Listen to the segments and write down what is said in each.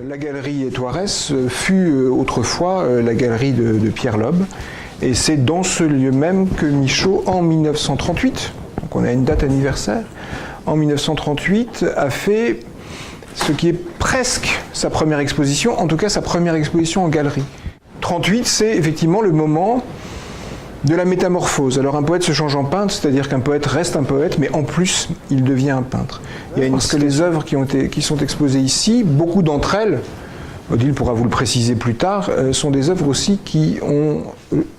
La galerie Étoirès fut autrefois la galerie de Pierre Loeb, et c'est dans ce lieu même que Michaux, en 1938, donc on a une date anniversaire, en 1938 a fait ce qui est presque sa première exposition, en tout cas sa première exposition en galerie. 38, c'est effectivement le moment de la métamorphose. Alors un poète se change en peintre, c'est-à-dire qu'un poète reste un poète, mais en plus il devient un peintre. Parce que les œuvres qui sont exposées ici, beaucoup d'entre elles, Odile pourra vous le préciser plus tard, sont des œuvres aussi qui ont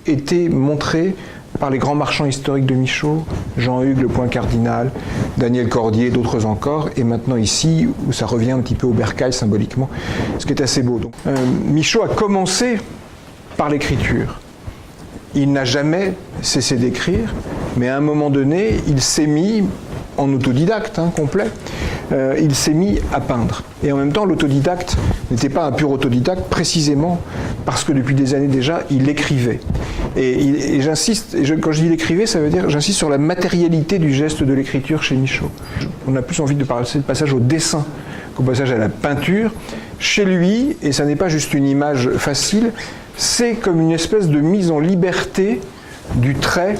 été montrées par les grands marchands historiques de Michaux, Jean-Hugues, Le Point Cardinal, Daniel Cordier, d'autres encore, et maintenant ici, où ça revient un petit peu au bercail symboliquement, ce qui est assez beau. Donc, Michaux a commencé par l'écriture. Il n'a jamais cessé d'écrire, mais à un moment donné, il s'est mis, en autodidacte complet, il s'est mis à peindre. Et en même temps, l'autodidacte n'était pas un pur autodidacte, précisément parce que depuis des années déjà, il écrivait. Et j'insiste, quand je dis l'écrivait, ça veut dire j'insiste sur la matérialité du geste de l'écriture chez Michaux. On a plus envie de parler de passage au dessin qu'au passage à la peinture. Chez lui, et ça n'est pas juste une image facile, c'est comme une espèce de mise en liberté du trait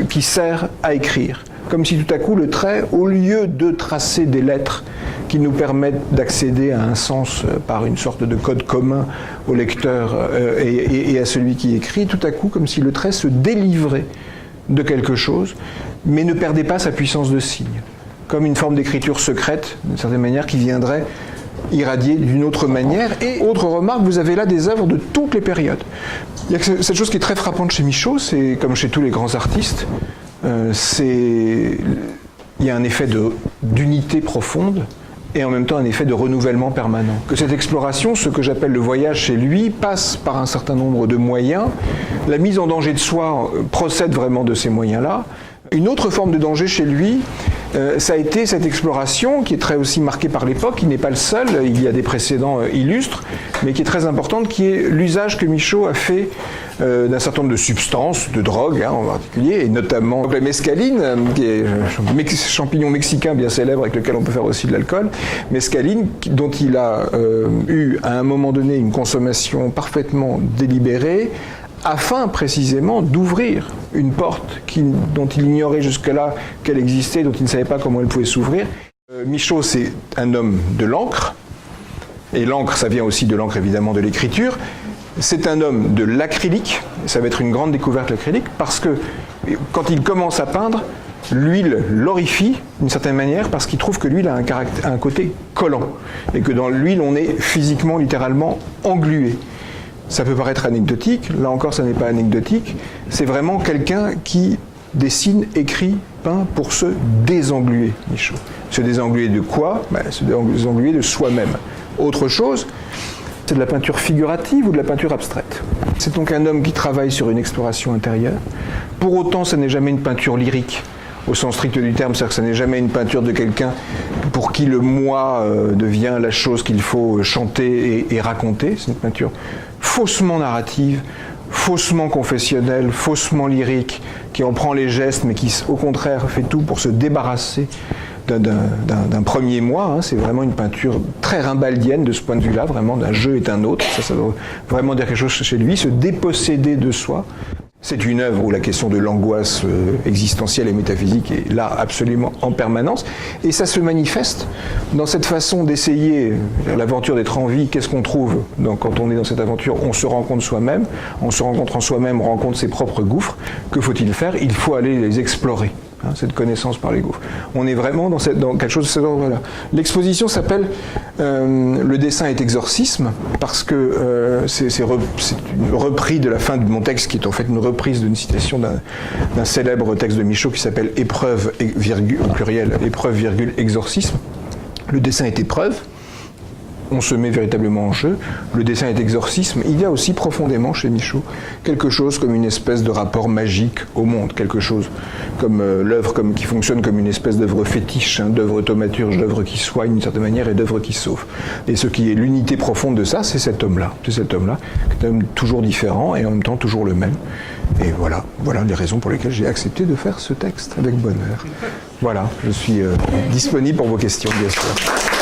qui sert à écrire. Comme si tout à coup le trait, au lieu de tracer des lettres qui nous permettent d'accéder à un sens par une sorte de code commun au lecteur et à celui qui écrit, tout à coup comme si le trait se délivrait de quelque chose, mais ne perdait pas sa puissance de signe. Comme une forme d'écriture secrète, d'une certaine manière, qui viendrait irradier d'une autre manière. Et autre remarque, vous avez là des œuvres de toutes les périodes. Il y a cette chose qui est très frappante chez Michaux, c'est comme chez tous les grands artistes, il y a un effet d'unité profonde et en même temps un effet de renouvellement permanent. Que cette exploration, ce que j'appelle le voyage chez lui, passe par un certain nombre de moyens. La mise en danger de soi procède vraiment de ces moyens-là. Une autre forme de danger chez lui, ça a été cette exploration qui est très aussi marquée par l'époque, qui n'est pas le seul, il y a des précédents illustres, mais qui est très importante, qui est l'usage que Michaux a fait d'un certain nombre de substances, de drogues en particulier, et notamment la mescaline, qui est un champignon mexicain bien célèbre avec lequel on peut faire aussi de l'alcool, mescaline dont il a eu à un moment donné une consommation parfaitement délibérée, afin précisément d'ouvrir une porte dont il ignorait jusque-là qu'elle existait, dont il ne savait pas comment elle pouvait s'ouvrir. Michaux, c'est un homme de l'encre, et l'encre, ça vient aussi de l'encre évidemment de l'écriture. C'est un homme de l'acrylique, ça va être une grande découverte l'acrylique, parce que quand il commence à peindre, l'huile l'horrifie d'une certaine manière, parce qu'il trouve que l'huile a un côté collant, et que dans l'huile on est physiquement, littéralement englué. Ça peut paraître anecdotique, là encore ça n'est pas anecdotique, c'est vraiment quelqu'un qui dessine, écrit, peint pour se désengluer, Michaux. Se désengluer de quoi? Se désengluer de soi-même. Autre chose, c'est de la peinture figurative ou de la peinture abstraite. C'est donc un homme qui travaille sur une exploration intérieure. Pour autant, ce n'est jamais une peinture lyrique, au sens strict du terme, c'est-à-dire que ce n'est jamais une peinture de quelqu'un pour qui le moi devient la chose qu'il faut chanter et raconter. C'est une peinture faussement narrative, faussement confessionnelle, faussement lyrique, qui en prend les gestes, mais qui au contraire fait tout pour se débarrasser d'un premier moi. C'est vraiment une peinture très rimbaldienne de ce point de vue-là, vraiment d'un jeu est un autre. Ça veut vraiment dire quelque chose chez lui, se déposséder de soi. C'est une œuvre où la question de l'angoisse existentielle et métaphysique est là absolument en permanence. Et ça se manifeste dans cette façon d'essayer l'aventure d'être en vie. Qu'est-ce qu'on trouve quand on est dans cette aventure? On se rencontre soi-même. On se rencontre en soi-même, on rencontre ses propres gouffres. Que faut-il faire? Il faut aller les explorer. Cette connaissance par les gouffres. On est vraiment dans quelque chose de cet ordre-là. L'exposition s'appelle Le dessin est exorcisme, parce que c'est une reprise de la fin de mon texte, qui est en fait une reprise d'une citation d'un célèbre texte de Michaux qui s'appelle Épreuve, virgule, au pluriel, épreuve, virgule, exorcisme. Le dessin est épreuve. On se met véritablement en jeu. Le dessin est exorcisme. Il y a aussi profondément chez Michaux quelque chose comme une espèce de rapport magique au monde, quelque chose comme l'œuvre qui fonctionne comme une espèce d'œuvre fétiche, d'œuvre thaumaturge, d'œuvre qui soigne d'une certaine manière et d'œuvre qui sauve. Et ce qui est l'unité profonde de ça, c'est cet homme-là. C'est cet homme-là, qui est un homme toujours différent et en même temps toujours le même. Et voilà les raisons pour lesquelles j'ai accepté de faire ce texte avec bonheur. Voilà, je suis disponible pour vos questions, bien sûr.